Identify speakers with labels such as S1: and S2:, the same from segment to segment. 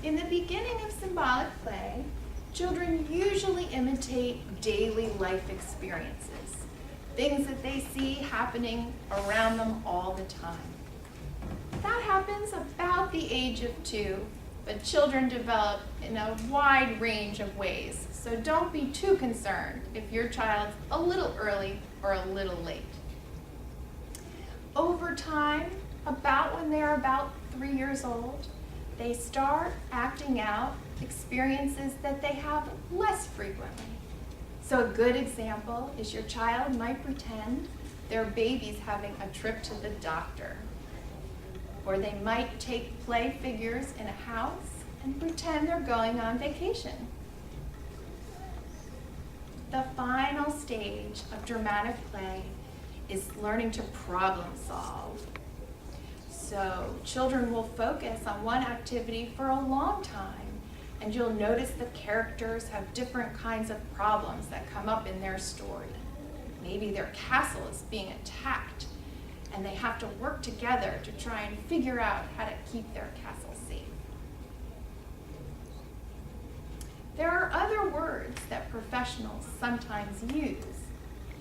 S1: In the beginning of symbolic play, children usually imitate daily life experiences, things that they see happening around them all the time. That happens about the age of 2, but children develop in a wide range of ways, so don't be too concerned if your child's a little early or a little late. Over time, about when they're about 3 years old, they start acting out experiences that they have less frequently. So a good example is your child might pretend their baby's having a trip to the doctor. Or they might take play figures in a house and pretend they're going on vacation. The final stage of dramatic play is learning to problem solve. So children will focus on one activity for a long time, and you'll notice the characters have different kinds of problems that come up in their story. Maybe their castle is being attacked, and they have to work together to try and figure out how to keep their castle safe. There are other words that professionals sometimes use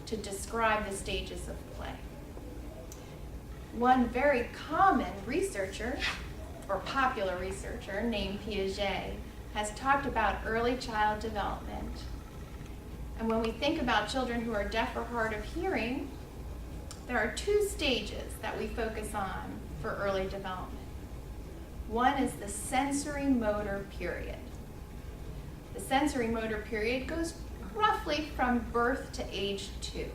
S1: to describe the stages of play. One very common researcher, or popular researcher, named Piaget, has talked about early child development. And when we think about children who are deaf or hard of hearing, there are 2 stages that we focus on for early development. One is the sensory motor period. The sensory motor period goes roughly from birth to age 2.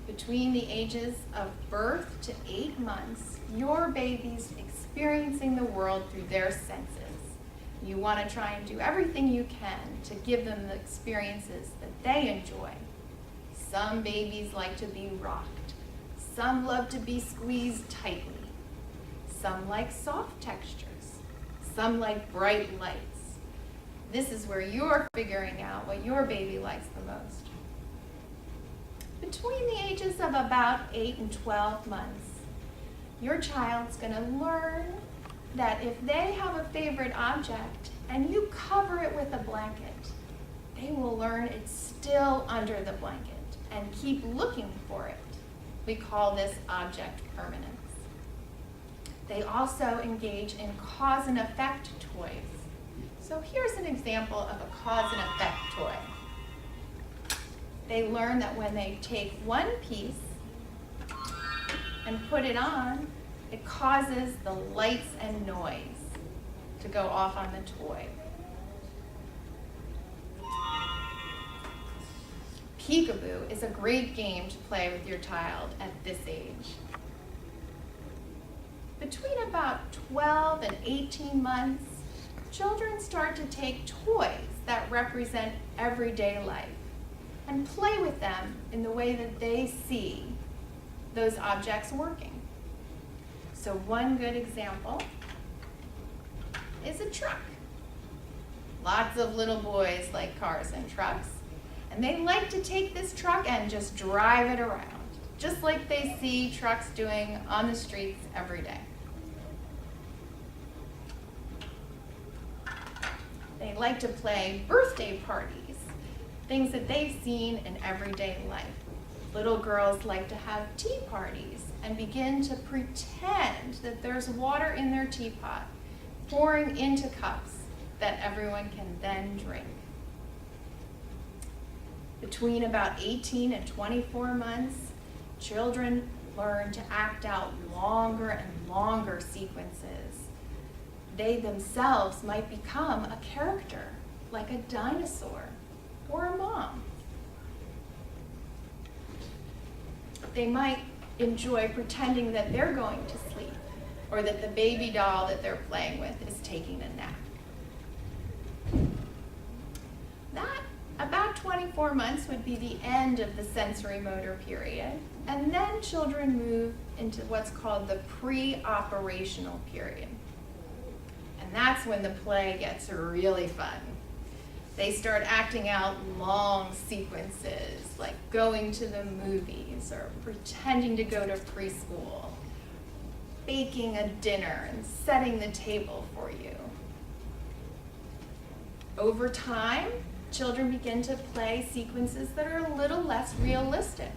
S1: Between the ages of birth to 8 months, your baby's experiencing the world through their senses. You want to try and do everything you can to give them the experiences that they enjoy. Some babies like to be rocked. Some love to be squeezed tightly. Some like soft textures. Some like bright lights. This is where you're figuring out what your baby likes the most. Between the ages of about 8 and 12 months, your child's going to learn that if they have a favorite object and you cover it with a blanket, they will learn it's still under the blanket and keep looking for it. We call this object permanence. They also engage in cause and effect toys. So here's an example of a cause and effect toy. They learn that when they take one piece and put it on, it causes the lights and noise to go off on the toy. Peekaboo is a great game to play with your child at this age. Between about 12 and 18 months, children start to take toys that represent everyday life and play with them in the way that they see those objects working. So one good example is a truck. Lots of little boys like cars and trucks, and they like to take this truck and just drive it around, just like they see trucks doing on the streets every day. They like to play birthday parties, things that they've seen in everyday life. Little girls like to have tea parties and begin to pretend that there's water in their teapot, pouring into cups that everyone can then drink. Between about 18 and 24 months, children learn to act out longer and longer sequences. They themselves might become a character, like a dinosaur or a mom. They might enjoy pretending that they're going to sleep, or that the baby doll that they're playing with is taking a nap. That, about 24 months, would be the end of the sensory motor period, and then children move into what's called the pre-operational period. And that's when the play gets really fun. They start acting out long sequences, like going to the movies or pretending to go to preschool, baking a dinner and setting the table for you. Over time, children begin to play sequences that are a little less realistic.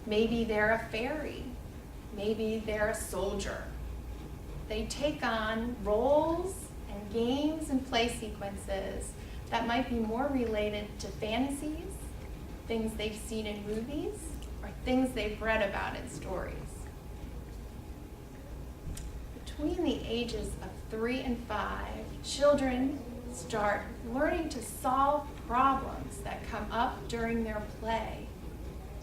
S1: Maybe they're a fairy. Maybe they're a soldier. They take on roles and games and play sequences that might be more related to fantasies, things they've seen in movies, or things they've read about in stories. Between the ages of 3 and 5, children start learning to solve problems that come up during their play.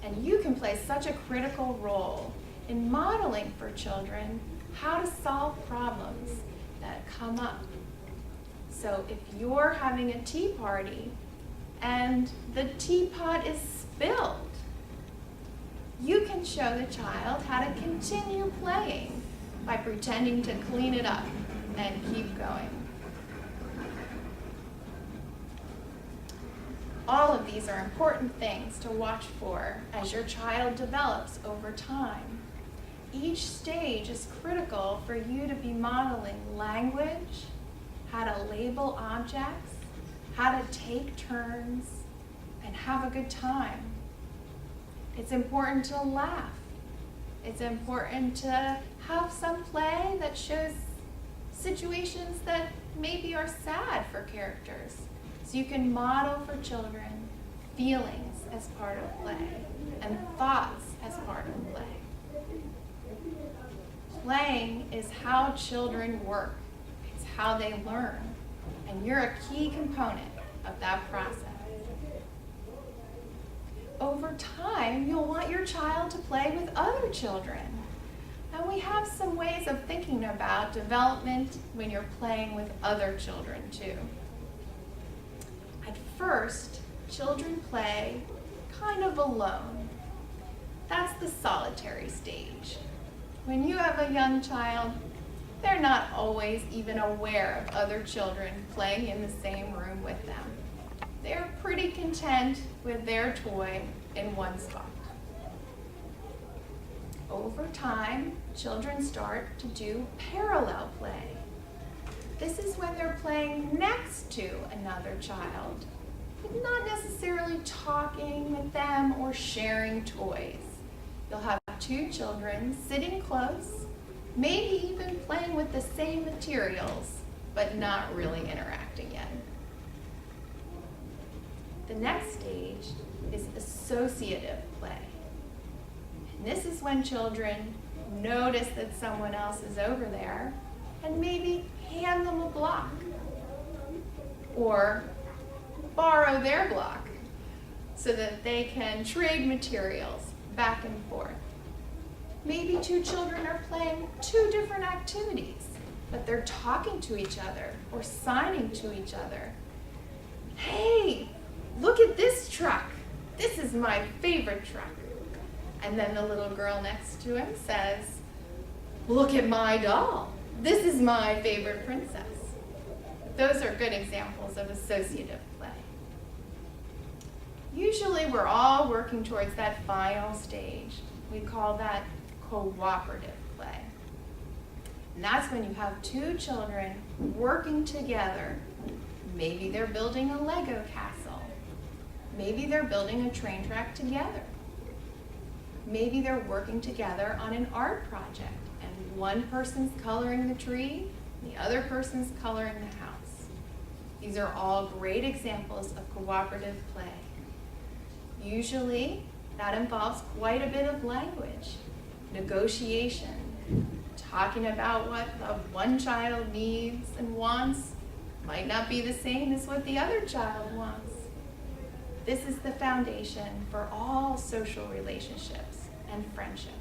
S1: And you can play such a critical role in modeling for children how to solve problems that come up. So if you're having a tea party and the teapot is spilled, you can show the child how to continue playing by pretending to clean it up and keep going. All of these are important things to watch for as your child develops over time. Each stage is critical for you to be modeling language, how to label objects, how to take turns, and have a good time. It's important to laugh. It's important to have some play that shows situations that maybe are sad for characters. So you can model for children feelings as part of play and thoughts as part of play. Playing is how children work. It's how they learn. And you're a key component of that process. Over time, you'll want your child to play with other children. And we have some ways of thinking about development when you're playing with other children too. At first, children play kind of alone. That's the solitary stage. When you have a young child, they're not always even aware of other children playing in the same room with them. They're pretty content with their toy in one spot. Over time, children start to do parallel play. This is when they're playing next to another child, but not necessarily talking with them or sharing toys. You'll have 2 children sitting close, maybe even playing with the same materials, but not really interacting yet. The next stage is associative play. And this is when children notice that someone else is over there and maybe hand them a block or borrow their block so that they can trade materials back and forth. Maybe 2 children are playing 2 different activities, but they're talking to each other or signing to each other. Hey, look at this truck. This is my favorite truck. And then the little girl next to him says, look at my doll. This is my favorite princess. Those are good examples of associative play. Usually we're all working towards that final stage. We call that cooperative play. And that's when you have 2 children working together. Maybe they're building a Lego castle. Maybe they're building a train track together. Maybe they're working together on an art project and one person's coloring the tree, and the other person's coloring the house. These are all great examples of cooperative play. Usually, that involves quite a bit of language, negotiation, talking about what the one child needs and wants might not be the same as what the other child wants. This is the foundation for all social relationships and friendships.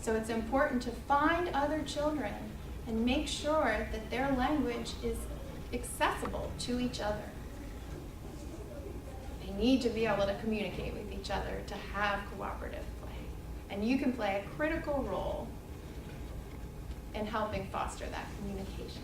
S1: So it's important to find other children and make sure that their language is accessible to each other. They need to be able to communicate with each other to have cooperative play. And you can play a critical role in helping foster that communication.